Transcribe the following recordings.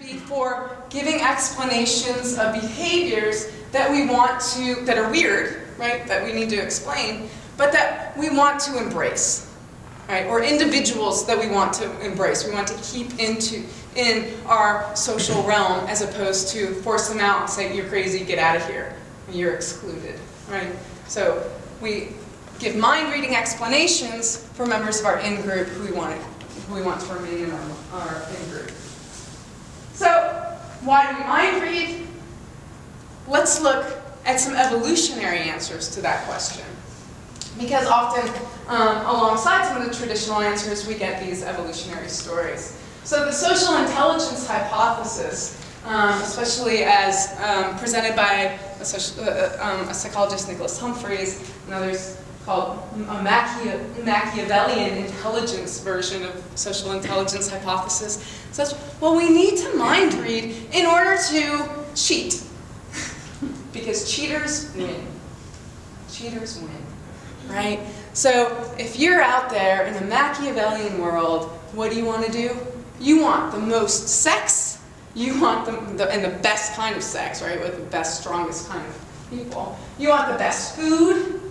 read for giving explanations of behaviors that we want to, that are weird, right, that we need to explain, but that we want to embrace, right, or individuals that we want to embrace, we want to keep in our social realm, as opposed to force them out and say, you're crazy, get out of here, you're excluded, right? So we give mind-reading explanations for members of our in-group who we want to remain in our in-group. So, why do we mind-read? Let's look at some evolutionary answers to that question. Because often, alongside some of the traditional answers, we get these evolutionary stories. So the social intelligence hypothesis, especially as presented by a psychologist, Nicholas Humphreys, and others, called a Machiavellian intelligence version of social intelligence hypothesis, says, well, we need to mind read in order to cheat. Because cheaters win. Cheaters win, right? So if you're out there in the Machiavellian world, what do you want to do? You want the most sex, you want and the best kind of sex, right, with the best, strongest kind of people. You want the best food,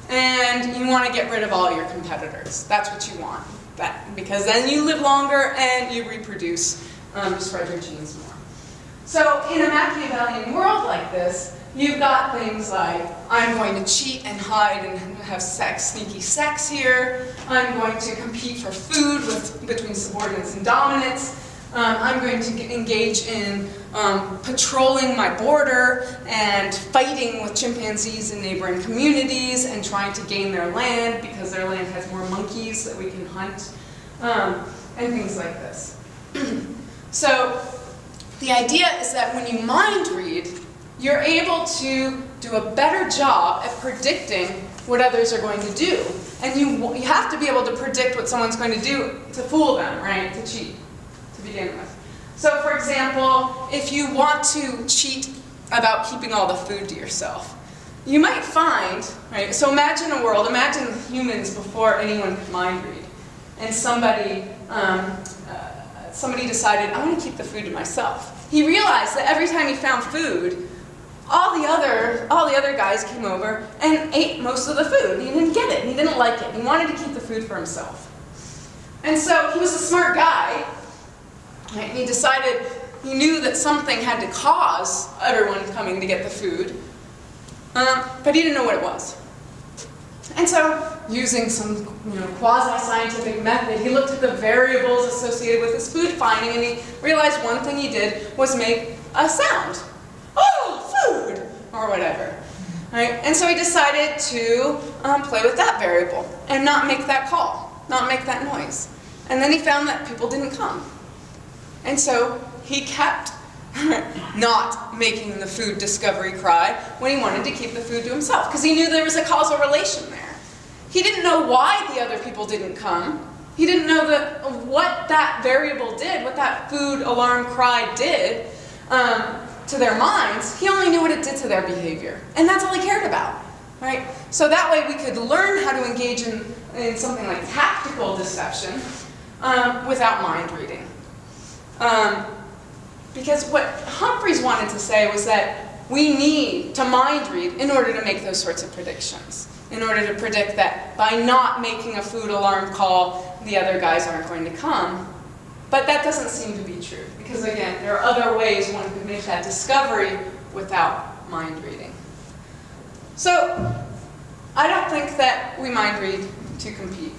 and you want to get rid of all your competitors. That's what you want. Because then you live longer and you reproduce, spread your genes more. So in a Machiavellian world like this, you've got things like, I'm going to cheat and hide and have sex, sneaky sex here. I'm going to compete for food between subordinates and dominants. I'm going to engage in patrolling my border and fighting with chimpanzees in neighboring communities and trying to gain their land because their land has more monkeys that we can hunt, and things like this. So the idea is that when you mind read, you're able to do a better job at predicting what others are going to do. And you have to be able to predict what someone's going to do to fool them, right? To cheat, to begin with. So for example, if you want to cheat about keeping all the food to yourself, you might find, right? So imagine a world, imagine humans before anyone could mind read. And somebody decided, I want to keep the food to myself. He realized that every time he found food, all the other guys came over and ate most of the food. He didn't get it. He didn't like it. He wanted to keep the food for himself. And so he was a smart guy. Right? He decided, he knew that something had to cause everyone coming to get the food, but he didn't know what it was. And so, using some quasi-scientific method, he looked at the variables associated with his food finding, and he realized one thing he did was make a sound. Oh, food! Or whatever. Right? And so he decided to play with that variable and not make that call, not make that noise. And then he found that people didn't come. And so he kept not making the food discovery cry when he wanted to keep the food to himself, because he knew there was a causal relation there. He didn't know why the other people didn't come. He didn't know what that variable did, what that food alarm cry did to their minds. He only knew what it did to their behavior. And that's all he cared about. Right? So that way we could learn how to engage in something like tactical deception without mind reading. Because what Humphreys wanted to say was that we need to mind read in order to make those sorts of predictions. In order to predict that by not making a food alarm call, the other guys aren't going to come. But that doesn't seem to be true. Because again, there are other ways one could make that discovery without mind reading. So, I don't think that we mind read to compete.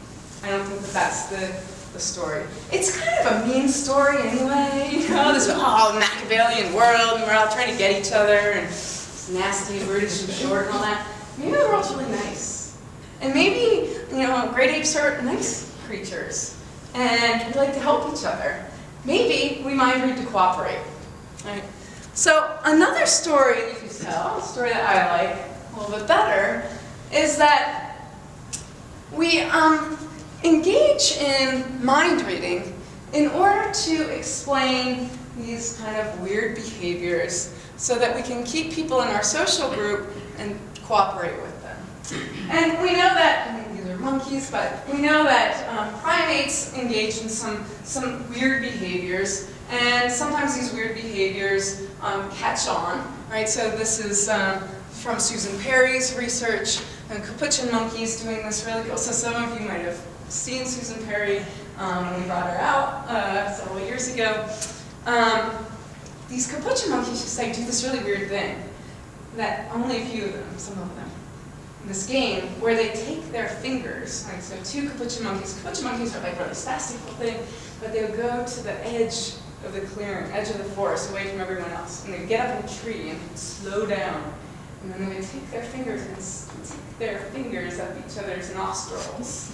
I don't think that that's the story. It's kind of a mean story anyway, this Machiavellian world, and we're all trying to get each other, and it's nasty and brutish and short and all that. Maybe the world's really nice. And maybe, great apes are nice creatures, and we like to help each other. Maybe we mind read to cooperate. Right? So another story you could tell, a story that I like a little bit better, is that we engage in mind reading in order to explain these kind of weird behaviors so that we can keep people in our social group and cooperate with them. And we know that, these are monkeys, but we know that primates engage in some weird behaviors, And sometimes these weird behaviors catch on, right? So this is from Susan Perry's research, and capuchin monkeys doing this really cool. So some of you might have seen Susan Perry when we brought her out several years ago. These capuchin monkeys just do this really weird thing that only a few of them, some of them, in this game where they take their fingers, like so two capuchin monkeys are like really spastic little thing, but they would go to the edge of the clearing, edge of the forest, away from everyone else, and they'd get up in a tree and slow down, and then they would take their fingers and stick their fingers up each other's nostrils.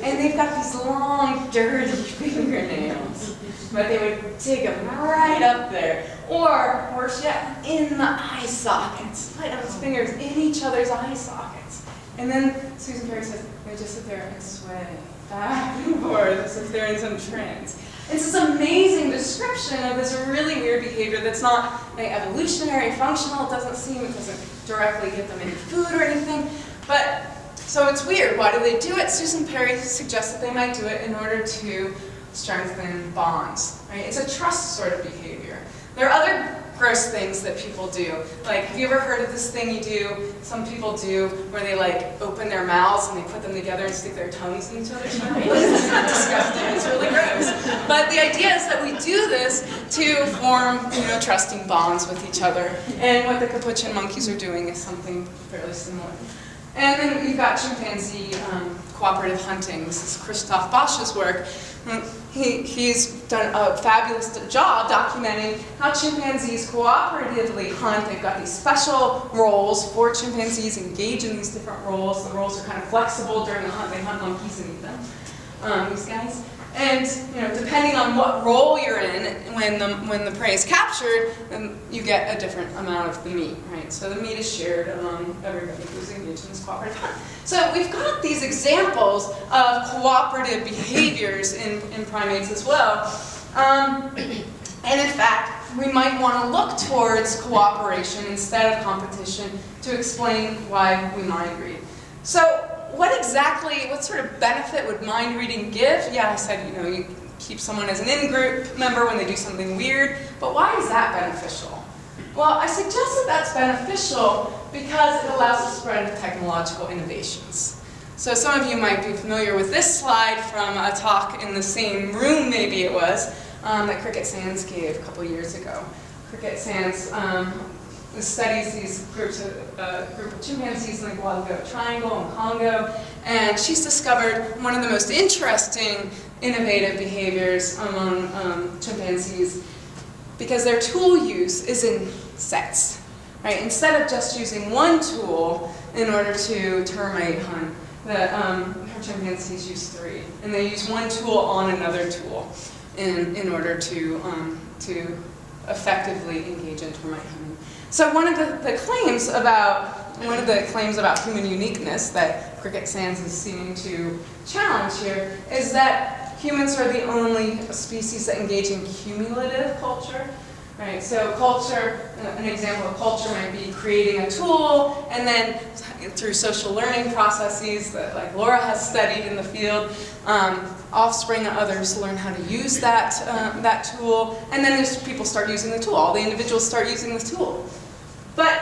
And they've got these long, dirty fingernails, but they would dig them right up there. Or, worse yet, in the eye sockets. Right on his fingers, in each other's eye sockets. And then Susan Perry says, they just sit there and sway back and forth as if they're in some trance. It's this amazing description of this really weird behavior that's not evolutionary, functional. It doesn't directly give them any food or anything. But, so it's weird. Why do they do it? Susan Perry suggests that they might do it in order to strengthen bonds. Right? It's a trust sort of behavior. There are other gross things that people do. Like, have you ever heard of this thing some people do, where they open their mouths and they put them together and stick their tongues in each other's mouths? It's disgusting, it's really gross. But the idea is that we do this to form, trusting bonds with each other. And what the capuchin monkeys are doing is something fairly similar. And then you've got chimpanzee cooperative hunting. This is Christoph Bosch's work. He's done a fabulous job documenting how chimpanzees cooperatively hunt. They've got these special roles. 4 chimpanzees engage in these different roles. The roles are kind of flexible during the hunt. They hunt monkeys and eat them, these guys. And depending on what role you're in, when the prey is captured, then you get a different amount of the meat, right? So the meat is shared among everybody who's engaged in this cooperative hunt. So we've got these examples of cooperative behaviors in primates as well. And in fact, we might want to look towards cooperation instead of competition to explain why we mind read. So what sort of benefit would mind reading give? Yeah, I said, you keep someone as an in-group member when they do something weird, but why is that beneficial? Well, I suggest that that's beneficial because it allows the spread of technological innovations. So some of you might be familiar with this slide from a talk in the same room, maybe it was, that Cricket Sands gave a couple years ago. Cricket Sands studies these group of chimpanzees in the Guadalupe Triangle in Congo, and she's discovered one of the most interesting, innovative behaviors among chimpanzees because their tool use is in sets. Right? Instead of just using one tool in order to termite hunt, her chimpanzees use 3, and they use one tool on another tool in order to effectively engage in termite hunting. So one of the claims about human uniqueness that Cricket Sands is seeming to challenge here is that humans are the only species that engage in cumulative culture. Right, so culture, an example of culture might be creating a tool, and then through social learning processes that Laura has studied in the field, offspring of others learn how to use that tool, and then there's people start using the tool. All the individuals start using the tool. But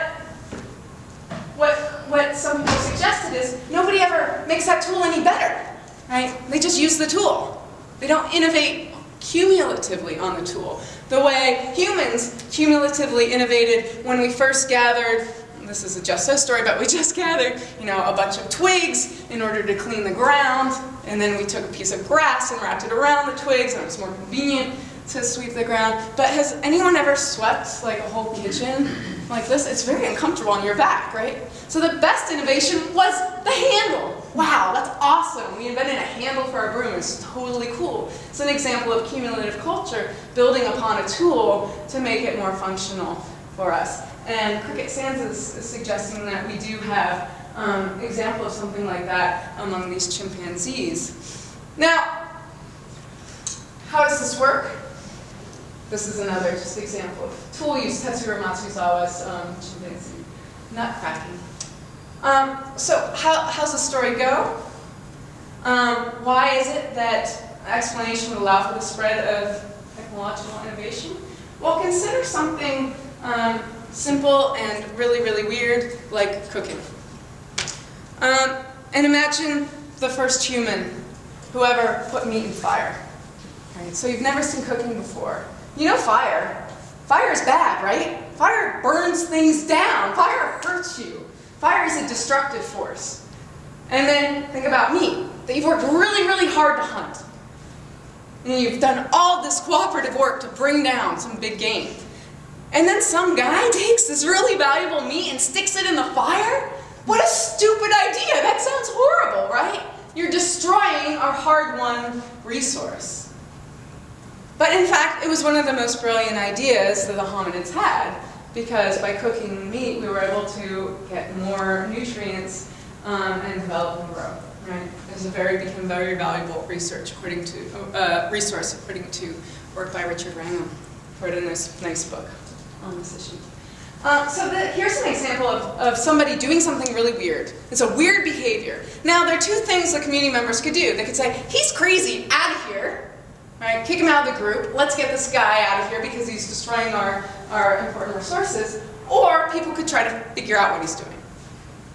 what some people suggested is nobody ever makes that tool any better. Right? They just use the tool. They don't innovate cumulatively on the tool. The way humans cumulatively innovated when we first gathered, this is a Just So story, but we just gathered, a bunch of twigs in order to clean the ground, and then we took a piece of grass and wrapped it around the twigs, and it was more convenient to sweep the ground. But has anyone ever swept a whole kitchen like this? It's very uncomfortable on your back, right? So the best innovation was the handle. Wow, that's awesome. We invented a handle for our broom. It's totally cool. It's an example of cumulative culture, building upon a tool to make it more functional for us. And Cricket Sands is suggesting that we do have example of something like that among these chimpanzees. Now, how does this work? This is another just example of tool use, Tetsuro Matsuzawa's chimpanzee nut cracking. So how's the story go? Why is it that explanation would allow for the spread of technological innovation? Well, consider something simple and really, really weird, like cooking. And imagine the first human who ever put meat in fire. Right? So you've never seen cooking before. You know fire. Fire is bad, right? Fire burns things down. Fire hurts you. Fire is a destructive force. And then think about meat, that you've worked really, really hard to hunt. And you've done all this cooperative work to bring down some big game. And then some guy takes this really valuable meat and sticks it in the fire? What a stupid idea! That sounds horrible, right? You're destroying our hard-won resource. But in fact, it was one of the most brilliant ideas that the hominids had, because by cooking meat, we were able to get more nutrients and develop and grow. Right? It became very valuable resource according to work by Richard Wrangham. Wrote in this nice book on this issue. Here's an example of somebody doing something really weird. It's a weird behavior. Now, there are two things that community members could do. They could say, he's crazy, out of here. Right? Kick him out of the group. Let's get this guy out of here because he's destroying our important resources. Or people could try to figure out what he's doing.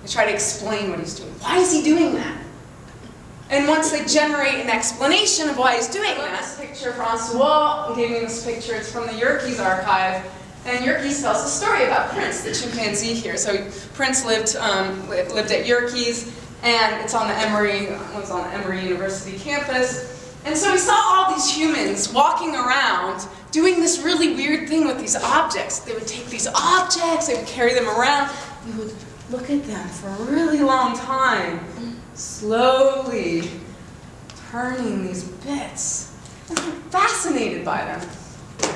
They try to explain what he's doing. Why is he doing that? And once they generate an explanation of why he's doing that, this picture, Francois gave me this picture. It's from the Yerkes archive. And Yerkes tells a story about Prince, the chimpanzee here. So Prince lived at Yerkes, and it's on the Emory University campus. And so he saw all these humans walking around doing this really weird thing with these objects. They would take these objects, they would carry them around, they would look at them for a really long time, slowly turning these bits. And I'm fascinated by them.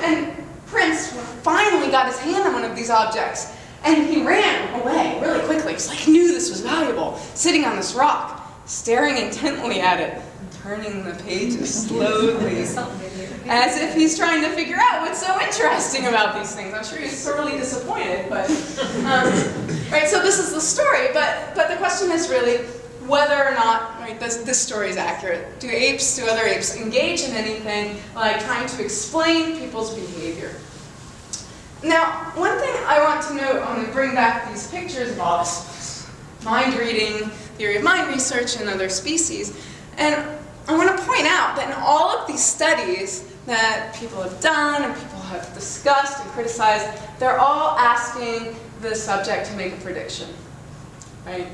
And Prince finally got his hand on one of these objects, and he ran away really quickly. It's like he knew this was valuable, sitting on this rock, staring intently at it, turning the pages slowly, as if he's trying to figure out what's so interesting about these things. I'm sure he's thoroughly disappointed, but right. So this is the story, but the question is really whether or not this story is accurate. Do other apes engage in anything like trying to explain people's behavior? Now, one thing I want to note, I'm going to bring back these pictures of all this mind reading, theory of mind research, and other species, and I want to point out that in all of these studies that people have done and people have discussed and criticized, they're all asking the subject to make a prediction, right?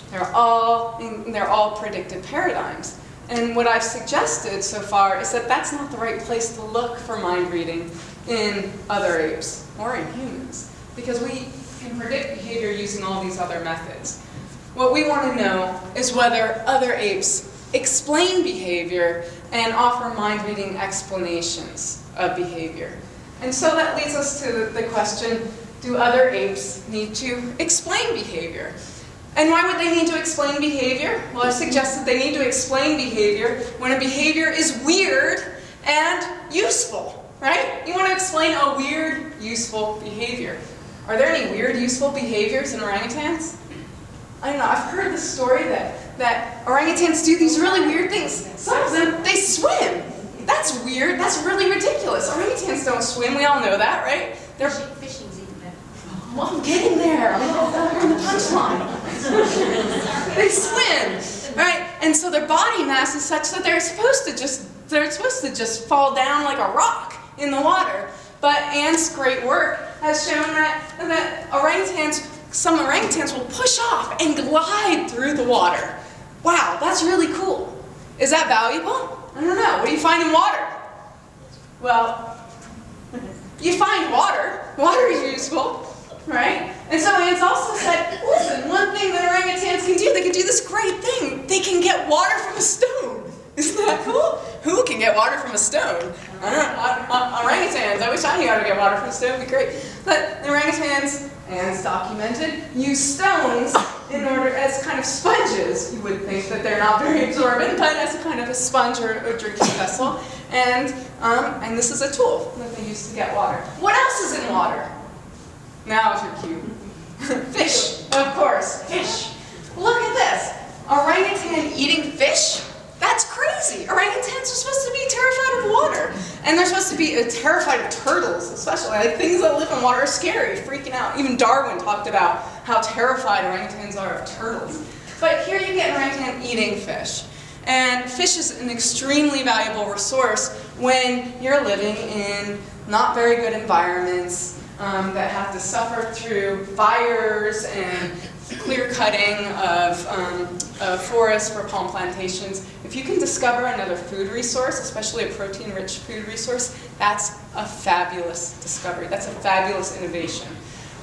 They're all predictive paradigms. And what I've suggested so far is that that's not the right place to look for mind reading in other apes or in humans, because we can predict behavior using all these other methods. What we want to know is whether other apes explain behavior and offer mind-reading explanations of behavior. And so that leads us to the question, do other apes need to explain behavior? And why would they need to explain behavior? Well, I've suggested they need to explain behavior when a behavior is weird and useful, right? You want to explain a weird, useful behavior. Are there any weird, useful behaviors in orangutans? I don't know, I've heard the story that orangutans do these really weird things. Some of them, they swim. That's weird, that's really ridiculous. Orangutans don't swim, we all know that, right? They're fishing's even better. Well, I'm getting there. I'm on the punchline. They swim, right? And so their body mass is such that they're supposed to just fall down like a rock in the water. But Anne's great work has shown that some orangutans will push off and glide through the water. Wow, that's really cool. Is that valuable? I don't know. What do you find in water? Well, you find water. Water is useful, right? And so Anne's also said, listen, one thing that orangutans can do, they can do this great thing. They can get water from a stone. Isn't that cool? Who can get water from a stone? I don't know. Orangutans. I wish I knew how to get water from a stone. It'd be great. But the orangutans, Anne's documented, use stones in order as kind of sponges. You would think that they're not very absorbent, but as a kind of a sponge or a drinking vessel. And this is a tool that they use to get water. What else is in water? Now if you're cute. Fish, of course. Fish. Look at this. Orangutan eating fish? That's crazy. Orangutans are supposed to be terrified of water. And they're supposed to be terrified of turtles, especially. Like, things that live in water are scary, freaking out. Even Darwin talked about how terrified orangutans are of turtles. But here you get an orangutan eating fish. And fish is an extremely valuable resource when you're living in not very good environments that have to suffer through fires and clear cutting of forests for palm plantations. If you can discover another food resource, especially a protein-rich food resource, that's a fabulous discovery. That's a fabulous innovation.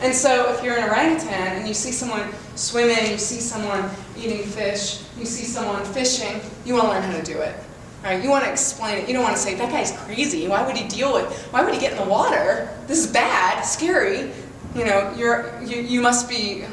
And so if you're an orangutan and you see someone swimming, you see someone eating fish, you see someone fishing, you want to learn how to do it. Right? You want to explain it. You don't want to say, that guy's crazy. Why would he why would he get in the water? This is bad, scary. You know, you must be,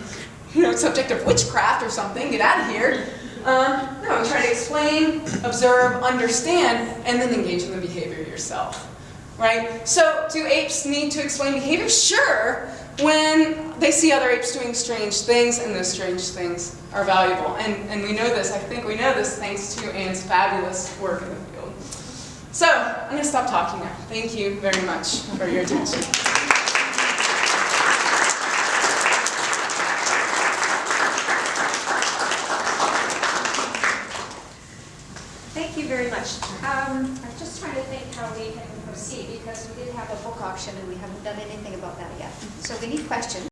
subject of witchcraft or something. Get out of here. No, try to explain, observe, understand, and then engage in the behavior yourself. Right? So, do apes need to explain behavior? Sure, when they see other apes doing strange things, and those strange things are valuable. And we know this, I think we know this, thanks to Anne's fabulous work in the field. So, I'm going to stop talking now. Thank you very much for your attention. Thank you very much. I'm just trying to think how we can proceed, because we did have a book auction and we haven't done anything about that yet. So we need questions.